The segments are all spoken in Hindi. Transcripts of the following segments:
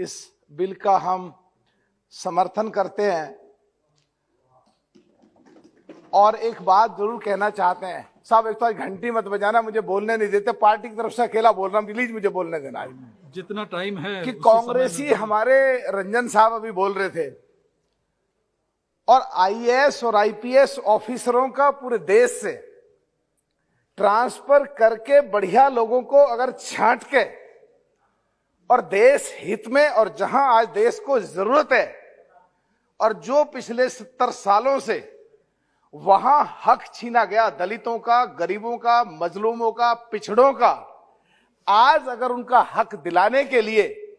इस बिल का हम समर्थन करते हैं और एक बात जरूर कहना चाहते हैं। साहब एक तो घंटी मत बजाना, मुझे बोलने नहीं देते, पार्टी की तरफ से अकेला बोल रहा हूं, प्लीज मुझे बोलने देना। जितना टाइम है कि कांग्रेसी हमारे रंजन साहब अभी बोल रहे थे और आईएएस और आईपीएस ऑफिसरों का पूरे देश से ट्रांसफर करके बढ़िया लोगों को अगर छांट के और देश हित में और जहां आज देश को जरूरत है और जो पिछले 70 सालों से वहां हक छीना गया दलितों का, गरीबों का, मजलूमों का, पिछड़ों का, आज अगर उनका हक दिलाने के लिए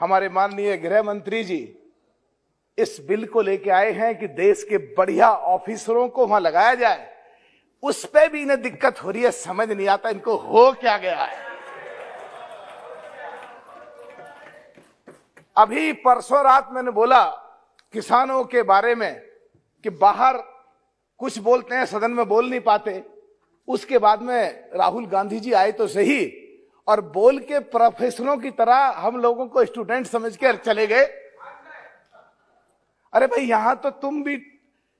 हमारे माननीय गृह मंत्री जी इस बिल को लेके आए हैं कि देश के बढ़िया ऑफिसरों को वहां लगाया जाए, उस पे भी इन्हें दिक्कत हो रही है। समझ नहीं आता इनको हो क्या गया है। अभी परसों रात मैंने बोला किसानों के बारे में कि बाहर कुछ बोलते हैं, सदन में बोल नहीं पाते। उसके बाद में राहुल गांधी जी आए तो सही और बोल के प्रोफेसरों की तरह हम लोगों को स्टूडेंट समझ के चले गए। अरे भाई यहां तो तुम भी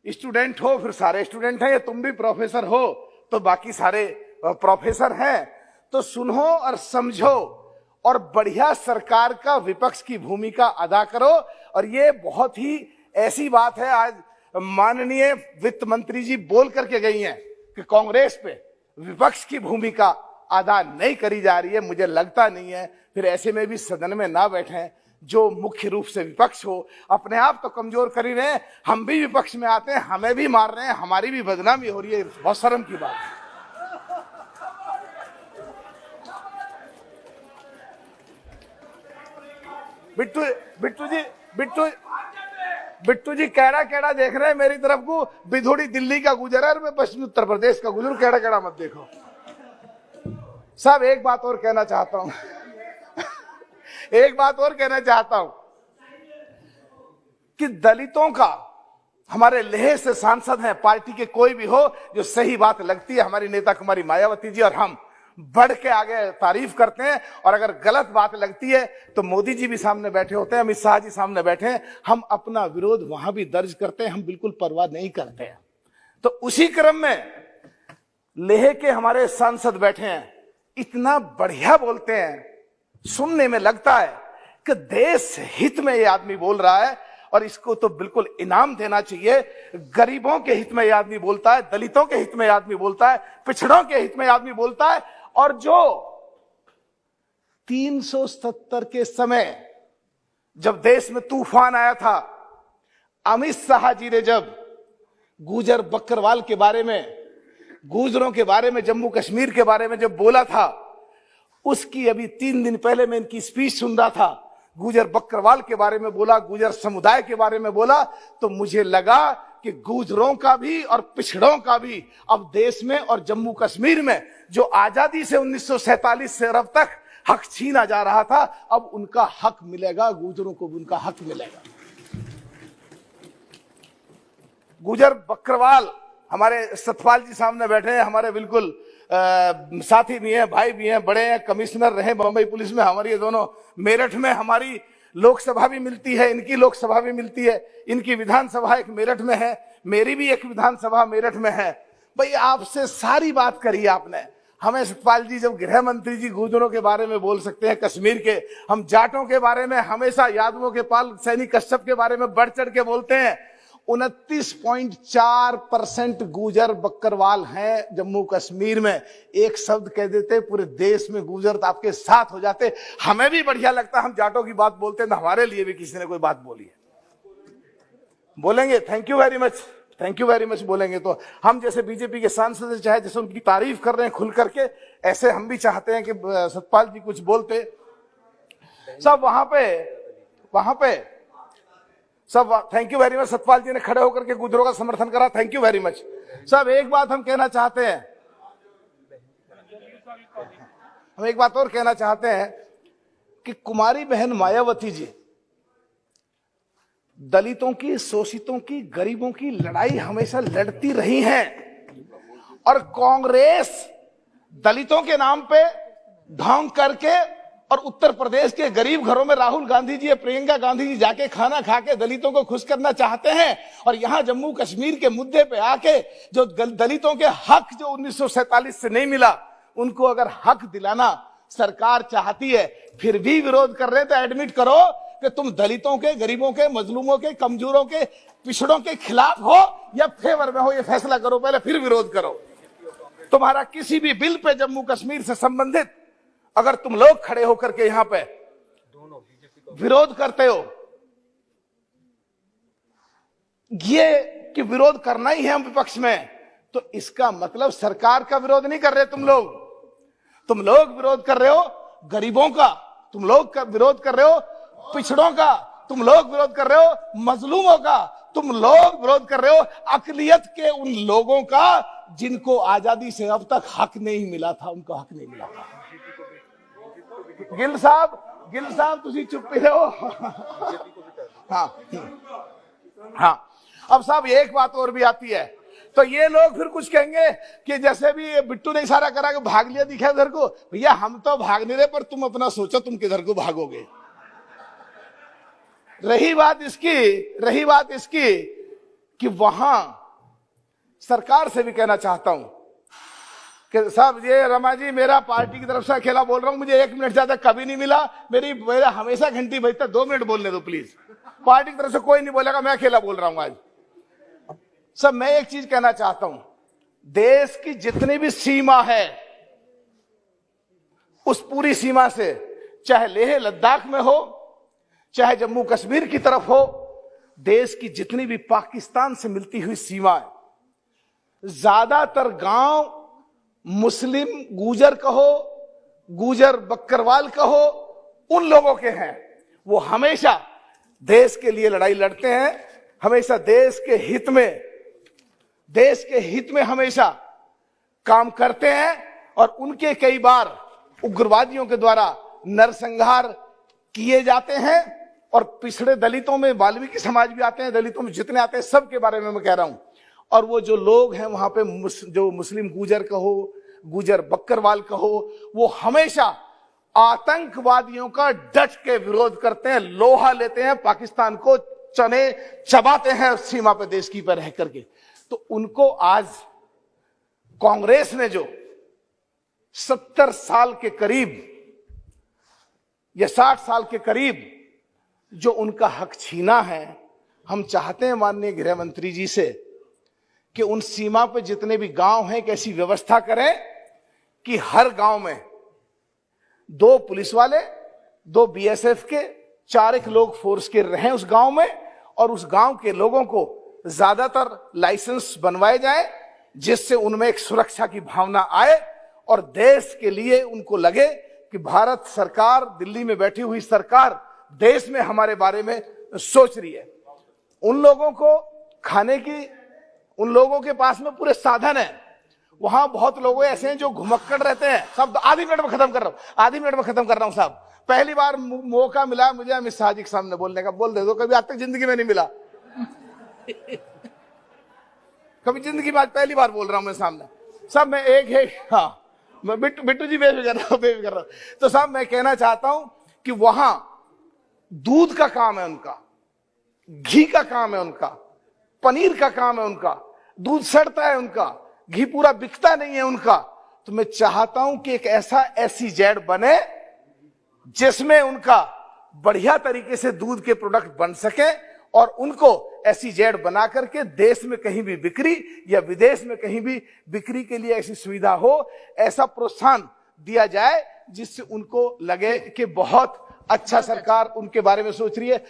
स्टूडेंट हो, फिर सारे स्टूडेंट हैं, या तुम भी प्रोफेसर हो तो बाकी सारे प्रोफेसर हैं। तो सुनो और समझो और बढ़िया सरकार का विपक्ष की भूमिका अदा करो। और ये बहुत ही ऐसी बात है, आज माननीय वित्त मंत्री जी बोल करके गई हैं कि कांग्रेस पे विपक्ष की भूमिका अदा नहीं करी जा रही है। मुझे लगता नहीं है फिर ऐसे में भी सदन में ना बैठे जो मुख्य रूप से विपक्ष हो। अपने आप तो कमजोर कर ही रहे हैं, हम भी विपक्ष में आते हैं, हमें भी मार रहे हैं, हमारी भी बदनामी हो रही है। बहुत शर्म की बात है। बिट्टू जी कैड़ा कैड़ा देख रहे हैं मेरी तरफ को। बिधोड़ी दिल्ली का गुजरा और मैं पश्चिमी उत्तर प्रदेश का गुजरू, कैड़ा कैड़ा मत देखो। साहब एक बात और कहना चाहता हूं एक बात और कहना चाहता हूं कि दलितों का हमारे लेह से सांसद हैं, पार्टी के कोई भी हो, जो सही बात लगती है हमारी नेता कुमारी मायावती जी और हम बढ़ के आगे तारीफ करते हैं, और अगर गलत बात लगती है तो मोदी जी भी सामने बैठे होते हैं, अमित शाह जी सामने बैठे हैं, हम अपना विरोध वहां भी दर्ज करते हैं, हम बिल्कुल परवाह नहीं करते हैं। तो उसी क्रम में लेह के हमारे सांसद बैठे हैं, इतना बढ़िया बोलते हैं, सुनने में लगता है कि देश हित में ये आदमी बोल रहा है और इसको तो बिल्कुल इनाम देना चाहिए। गरीबों के हित में ये आदमी बोलता है, दलितों के हित में ये आदमी बोलता है, पिछड़ों के हित में ये आदमी बोलता है। और जो 370 के समय जब देश में तूफान आया था, अमित शाह जी ने जब गुजर बकरवाल के बारे में, गुजरों के बारे में, जम्मू कश्मीर के बारे में जब बोला था, उसकी अभी 3 दिन पहले मैं इनकी स्पीच सुन रहा था, गुजर बकरवाल के बारे में बोला, गुजर समुदाय के बारे में बोला, तो मुझे लगा कि गुजरों का भी और पिछड़ों का भी अब देश में और जम्मू कश्मीर में जो आजादी से 1947 से अब तक हक छीना जा रहा था, अब उनका हक मिलेगा, गुजरों को भी उनका हक मिलेगा। गुजर बकरवाल हमारे सतपाल जी सामने बैठे हैं, हमारे बिल्कुल साथी भी हैं, भाई भी हैं, बड़े हैं, कमिश्नर रहे बंबई पुलिस में, हमारी ये दोनों मेरठ में हमारी लोकसभा भी मिलती है, इनकी लोकसभा भी मिलती है, इनकी विधानसभा एक मेरठ में है, मेरी भी एक विधानसभा मेरठ में है। भाई आपसे सारी बात करी आपने, हमें सतपाल जी जब गृह मंत्री जी गुजरों के बारे में बोल सकते हैं, कश्मीर के, हम जाटों के बारे में हमेशा, यादवों के पाल सैनिक कश्यप के बारे में बढ़ चढ़ के बोलते हैं। 29.4% गुजर बकरवाल हैं जम्मू कश्मीर में। एक शब्द कह देते पूरे देश में गुजर आपके साथ हो जाते। हमें भी बढ़िया लगता, हम जाटों की बात बोलते हैं तो हमारे लिए भी किसी ने कोई बात बोली है, बोलेंगे thank you very much, thank you very much बोलेंगे। तो हम जैसे बीजेपी के सांसद चाहे जैसे उनकी तारीफ कर रहे हैं खुल करके, ऐसे हम भी चाहते हैं कि सतपाल जी कुछ बोलते। सब वहां पे सब thank you very much. Satpal ji ने खड़े होकर के गुजरों का समर्थन करा, थैंक यू वेरी मच। सब एक बात हम कहना चाहते हैं, हम एक बात और कहना चाहते हैं कि कुमारी बहन मायावती जी दलितों की, शोषितों की, गरीबों की लड़ाई हमेशा लड़ती रही हैं और कांग्रेस दलितों के नाम पे ढोंग करके और उत्तर प्रदेश के गरीब घरों में राहुल गांधी जी, प्रियंका गांधी जी जाके खाना खा के दलितों को खुश करना चाहते हैं, और यहां जम्मू कश्मीर के मुद्दे पे आके जो दलितों के हक जो 1947 से नहीं मिला, उनको अगर हक दिलाना सरकार चाहती है, फिर भी विरोध कर रहे हैं, तो एडमिट करो कि तुम दलितों के, गरीबों के, मजलूमों के, कमजोरों के, पिछड़ों के खिलाफ हो या फेवर में हो, ये फैसला करो पहले, फिर विरोध करो। तुम्हारा किसी भी बिल पे जम्मू कश्मीर से संबंधित अगर तुम लोग खड़े होकर के यहां पे विरोध करते हो, ये कि विरोध करना ही है हम विपक्ष में, तो इसका मतलब सरकार का विरोध नहीं कर रहे तुम लोग विरोध कर रहे हो गरीबों का, तुम लोग विरोध कर रहे हो पिछड़ों का, तुम लोग विरोध कर रहे हो मजलूमों का, तुम लोग विरोध कर रहे हो अकलियत के उन लोगों का जिनको आजादी से अब तक हक नहीं मिला था, उनको हक नहीं मिला था। गिल साहब तुसी चुप ही रहो। हाँ, अब साहब एक बात और भी आती है, तो ये लोग फिर कुछ कहेंगे कि जैसे भी बिट्टू ने इशारा करा कि भाग लिया दिखा इधर को, भैया हम तो भाग नहीं रहे, पर तुम अपना सोचो तुम किधर को भागोगे। रही बात इसकी कि वहां सरकार से भी कहना चाहता हूं कि साहब ये रमा जी, मेरा पार्टी की तरफ से अकेला बोल रहा हूं, मुझे 1 मिनट ज्यादा कभी नहीं मिला, मेरा हमेशा घंटी बजता, 2 मिनट बोलने दो प्लीज। पार्टी की तरफ से कोई नहीं बोलेगा, मैं अकेला बोल रहा हूं आज। सब मैं एक चीज कहना चाहता हूं, देश की जितनी भी सीमा है, उस पूरी सीमा से, चाहे लेह लद्दाख में हो, चाहे जम्मू कश्मीर की तरफ हो, देश की जितनी भी पाकिस्तान से मिलती हुई सीमा है, ज्यादातर गांव मुस्लिम गुजर कहो, गुजर बक्करवाल कहो, उन लोगों के हैं। वो हमेशा देश के लिए लड़ाई लड़ते हैं, हमेशा देश के हित में हमेशा काम करते हैं, और उनके कई बार उग्रवादियों के द्वारा नरसंहार किए जाते हैं। और पिछड़े दलितों में वाल्मीकि समाज भी आते हैं, दलितों में जितने आते हैं सब के बारे में मैं कह रहा हूं। और वो जो लोग हैं वहां पे जो मुस्लिम गुजर कहो, गुजर बक्करवाल कहो, वो हमेशा आतंकवादियों का डट के विरोध करते हैं, लोहा लेते हैं, पाकिस्तान को चने चबाते हैं सीमा पे देश की पर रह करके। तो उनको आज कांग्रेस ने जो 70 साल के करीब या 60 साल के करीब जो उनका हक छीना है, हम चाहते हैं माननीय गृह मंत्री जी से कि उन सीमा पे जितने भी गांव हैं, कैसी व्यवस्था करें कि हर गांव में 2 पुलिस वाले, 2 बीएसएफ के, 4 लोग फोर्स के रहें उस गांव में, और उस गांव के लोगों को ज्यादातर लाइसेंस बनवाए जाए, जिससे उनमें एक सुरक्षा की भावना आए और देश के लिए उनको लगे कि भारत सरकार, दिल्ली में बैठी हुई सरकार देश में हमारे बारे में सोच रही है। उन लोगों को खाने की, उन लोगों के पास में पूरे साधन है। वहां बहुत लोग ऐसे हैं जो घुमक्कड़ रहते हैं। सब आधी मिनट में खत्म कर रहा हूं साहब। पहली बार मौका मिला मुझे अमित शाह जी के सामने बोलने का, बोल दे दो, कभी आज तक जिंदगी में नहीं मिला। कभी जिंदगी में आज पहली बार बोल रहा हूं मैं सामने। सब मैं हाँ, मैं बिट्टू जी बेफिक्र कर रहा हूं। तो साहब मैं कहना चाहता हूं कि वहां दूध का काम है उनका, घी का काम है उनका, पनीर का काम है उनका, दूध सड़ता है उनका, घी पूरा बिकता नहीं है उनका। तो मैं चाहता हूं कि एक ऐसा SEZ बने जिसमें उनका बढ़िया तरीके से दूध के प्रोडक्ट बन सके, और उनको SEZ बना करके देश में कहीं भी बिक्री या विदेश में कहीं भी बिक्री के लिए ऐसी सुविधा हो, ऐसा प्रोत्साहन दिया जाए जिससे उनको लगे कि बहुत अच्छा सरकार उनके बारे में सोच रही है।